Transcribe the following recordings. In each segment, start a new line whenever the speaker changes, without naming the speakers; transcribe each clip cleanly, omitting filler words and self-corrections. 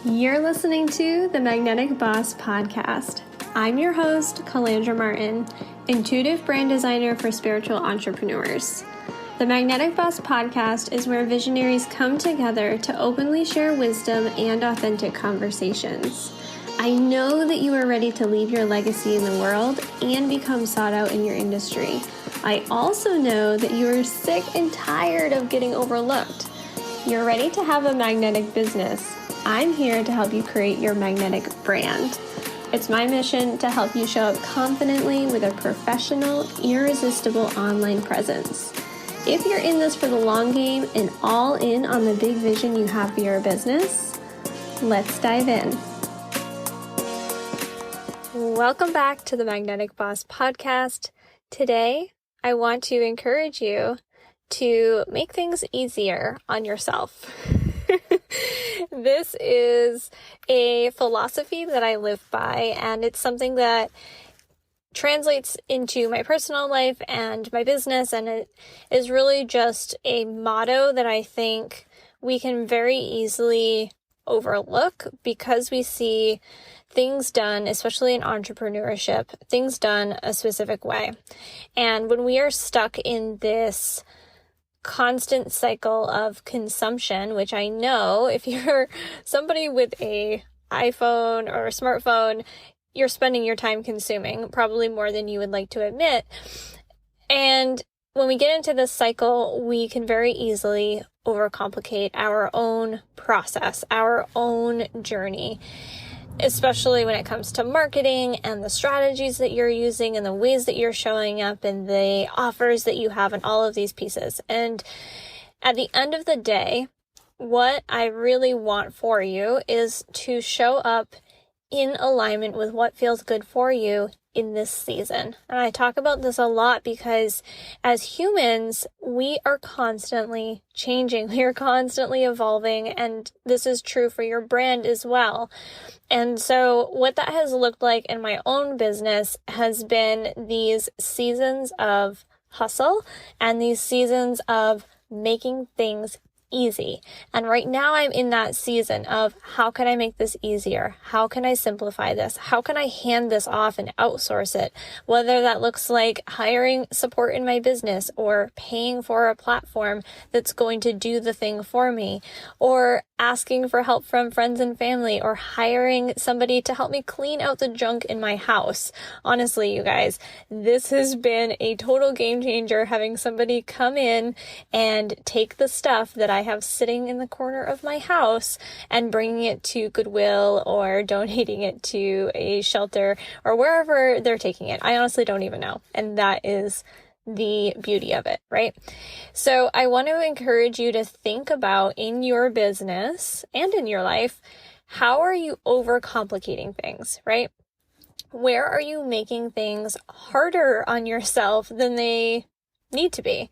You're listening to the Magnetic Boss Podcast. I'm your host, Calandra Martin, intuitive brand designer for spiritual entrepreneurs. The Magnetic Boss Podcast is where visionaries come together to openly share wisdom and authentic conversations. I know that you are ready to leave your legacy in the world and become sought out in your industry. I also know that you are sick and tired of getting overlooked. You're ready to have a magnetic business. I'm here to help you create your magnetic brand. It's my mission to help you show up confidently with a professional, irresistible online presence. If you're in this for the long game and all in on the big vision you have for your business, let's dive in. Welcome back to the Magnetic Boss Podcast. Today, I want to encourage you to make things easier on yourself. This is a philosophy that I live by, and it's something that translates into my personal life and my business, and it is really just a motto that I think we can very easily overlook because we see things done, especially in entrepreneurship, things done a specific way. And when we are stuck in this constant cycle of consumption, which I know if you're somebody with a iPhone or a smartphone, you're spending your time consuming, probably more than you would like to admit. And when we get into this cycle, we can very easily overcomplicate our own process, our own journey, especially when it comes to marketing and the strategies that you're using and the ways that you're showing up and the offers that you have and all of these pieces. And at the end of the day, what I really want for you is to show up in alignment with what feels good for you in this season. And I talk about this a lot because as humans, we are constantly changing. We are constantly evolving, and this is true for your brand as well. And so what that has looked like in my own business has been these seasons of hustle and these seasons of making things easy. And right now I'm in that season of how can I make this easier? How can I simplify this? How can I hand this off and outsource it? Whether that looks like hiring support in my business or paying for a platform that's going to do the thing for me, or asking for help from friends and family, or hiring somebody to help me clean out the junk in my house. Honestly, you guys, this has been a total game changer, having somebody come in and take the stuff that I have sitting in the corner of my house and bringing it to Goodwill or donating it to a shelter or wherever they're taking it. I honestly don't even know. And that is the beauty of it, right? So I want to encourage you to think about in your business and in your life, how are you overcomplicating things, right? Where are you making things harder on yourself than they need to be?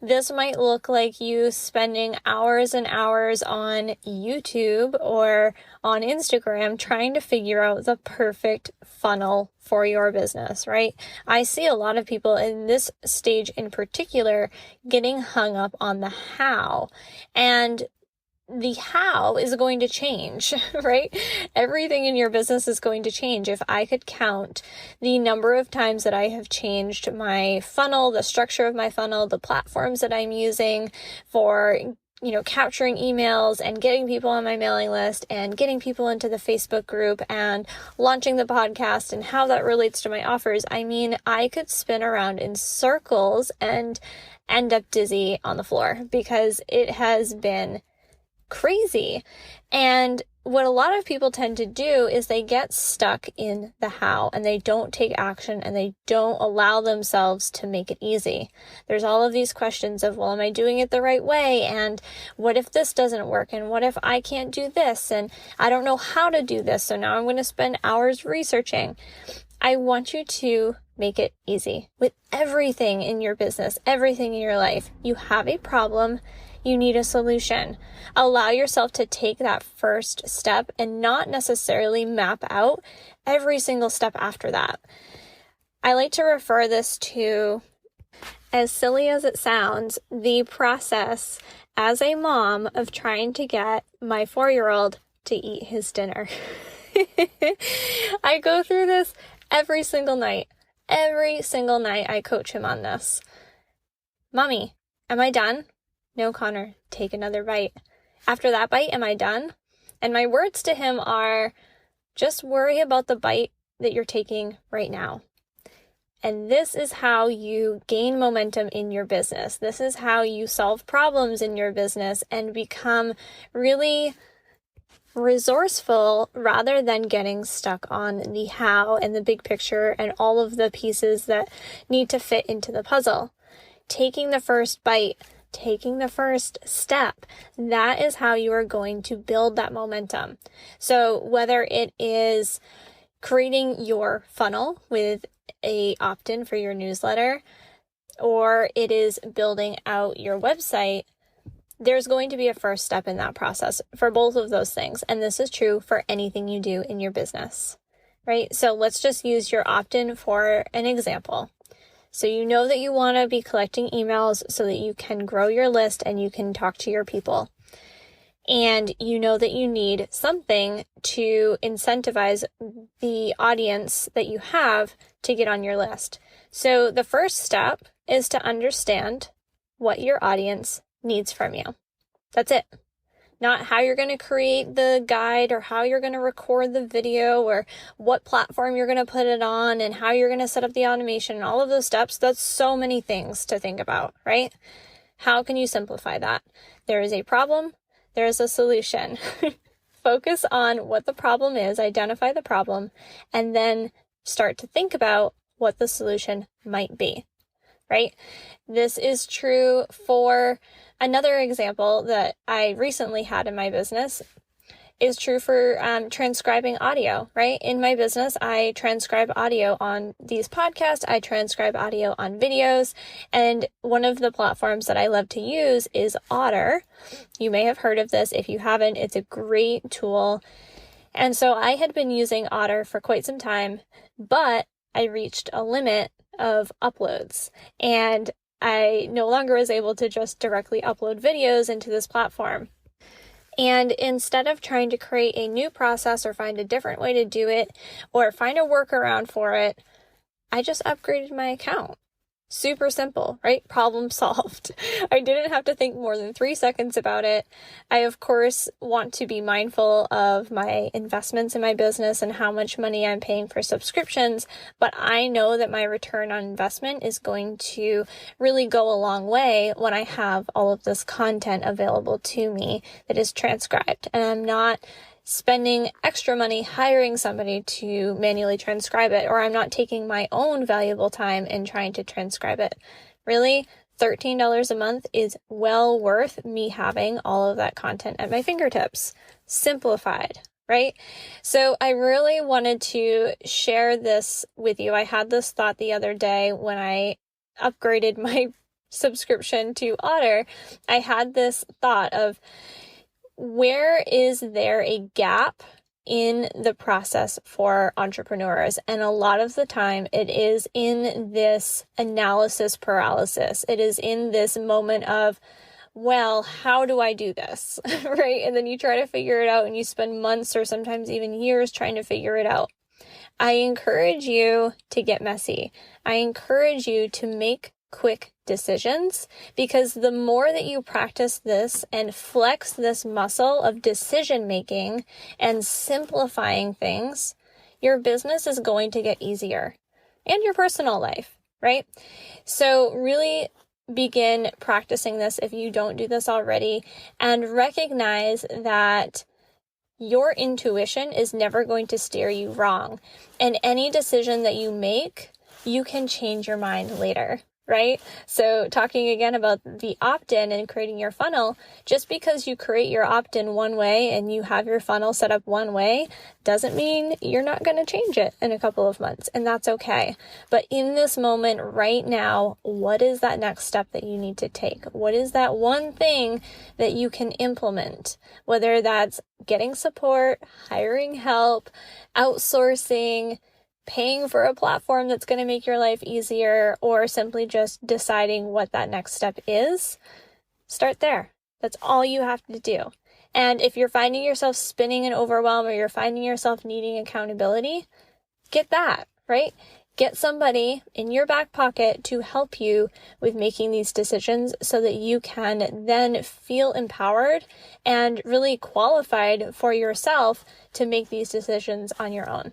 This might look like you spending hours and hours on YouTube or on Instagram trying to figure out the perfect funnel for your business, right? I see a lot of people in this stage in particular getting hung up on the how, and the how is going to change, right? Everything in your business is going to change. If I could count the number of times that I have changed my funnel, the structure of my funnel, the platforms that I'm using for, capturing emails and getting people on my mailing list and getting people into the Facebook group and launching the podcast and how that relates to my offers, I mean, I could spin around in circles and end up dizzy on the floor because it has been crazy. And what a lot of people tend to do is they get stuck in the how and they don't take action and they don't allow themselves to make it easy. There's all of these questions of, well, am I doing it the right way? And what if this doesn't work? And what if I can't do this? And I don't know how to do this. So now I'm going to spend hours researching. I want you to make it easy with everything in your business, everything in your life. You have a problem. You need a solution. Allow yourself to take that first step and not necessarily map out every single step after that. I like to refer this to, as silly as it sounds, the process as a mom of trying to get my 4-year-old to eat his dinner. I go through this every single night. Every single night I coach him on this. Mommy, am I done? No, Connor, take another bite. After that bite, am I done? And my words to him are, just worry about the bite that you're taking right now. And this is how you gain momentum in your business. This is how you solve problems in your business and become really resourceful rather than getting stuck on the how and the big picture and all of the pieces that need to fit into the puzzle. Taking the first bite, taking the first step, that is how you are going to build that momentum. So whether it is creating your funnel with a opt-in for your newsletter, or it is building out your website, there's going to be a first step in that process for both of those things. And this is true for anything you do in your business, right? So let's just use your opt-in for an example. So you know that you want to be collecting emails so that you can grow your list and you can talk to your people. And you know that you need something to incentivize the audience that you have to get on your list. So the first step is to understand what your audience needs from you. That's it. Not how you're going to create the guide or how you're going to record the video or what platform you're going to put it on and how you're going to set up the automation and all of those steps. That's so many things to think about, right? How can you simplify that? There is a problem. There is a solution. Focus on what the problem is, identify the problem, and then start to think about what the solution might be, right? This is true for another example that I recently had in my business is true for transcribing audio, right? In my business, I transcribe audio on these podcasts. I transcribe audio on videos. And one of the platforms that I love to use is Otter. You may have heard of this. If you haven't, it's a great tool. And so I had been using Otter for quite some time, but I reached a limit of uploads and I no longer was able to just directly upload videos into this platform. And instead of trying to create a new process or find a different way to do it or find a workaround for it, I just upgraded my account. Super simple, right? Problem solved. I didn't have to think more than 3 seconds about it. I, of course, want to be mindful of my investments in my business and how much money I'm paying for subscriptions, but I know that my return on investment is going to really go a long way when I have all of this content available to me that is transcribed. And I'm not spending extra money hiring somebody to manually transcribe it, or I'm not taking my own valuable time and trying to transcribe it. Really, $13 a month is well worth me having all of that content at my fingertips. Simplified, right? So I really wanted to share this with you. I had this thought the other day when I upgraded my subscription to Otter. I had this thought of, where is there a gap in the process for entrepreneurs? And a lot of the time it is in this analysis paralysis. It is in this moment of, well, how do I do this? Right? And then you try to figure it out and you spend months or sometimes even years trying to figure it out. I encourage you to get messy. I encourage you to make quick decisions, because the more that you practice this and flex this muscle of decision making and simplifying things, your business is going to get easier, and your personal life, right? So really begin practicing this if you don't do this already, and recognize that your intuition is never going to steer you wrong. And any decision that you make, you can change your mind later. Right? So talking again about the opt-in and creating your funnel, just because you create your opt-in one way and you have your funnel set up one way, doesn't mean you're not going to change it in a couple of months, and that's okay. But in this moment right now, what is that next step that you need to take? What is that one thing that you can implement? Whether that's getting support, hiring help, outsourcing, paying for a platform that's going to make your life easier, or simply just deciding what that next step is, start there. That's all you have to do. And if you're finding yourself spinning in overwhelm, or you're finding yourself needing accountability, get that, right? Get somebody in your back pocket to help you with making these decisions so that you can then feel empowered and really qualified for yourself to make these decisions on your own.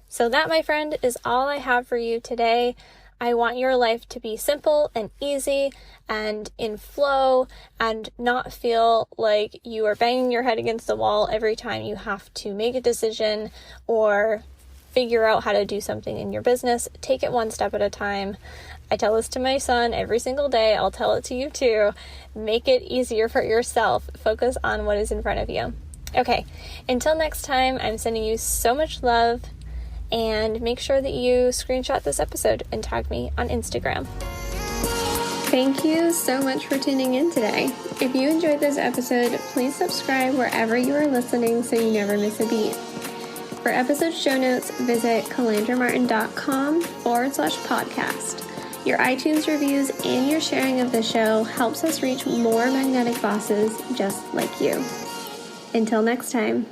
So that, my friend, is all I have for you today. I want your life to be simple and easy and in flow, and not feel like you are banging your head against the wall every time you have to make a decision or figure out how to do something in your business. Take it one step at a time. I tell this to my son every single day. I'll tell it to you too. Make it easier for yourself. Focus on what is in front of you. Okay, until next time, I'm sending you so much love, and make sure that you screenshot this episode and tag me on Instagram. Thank you so much for tuning in today. If you enjoyed this episode, please subscribe wherever you are listening so you never miss a beat. For episode show notes, visit calandramartin.com/podcast. Your iTunes reviews and your sharing of the show helps us reach more magnetic bosses just like you. Until next time.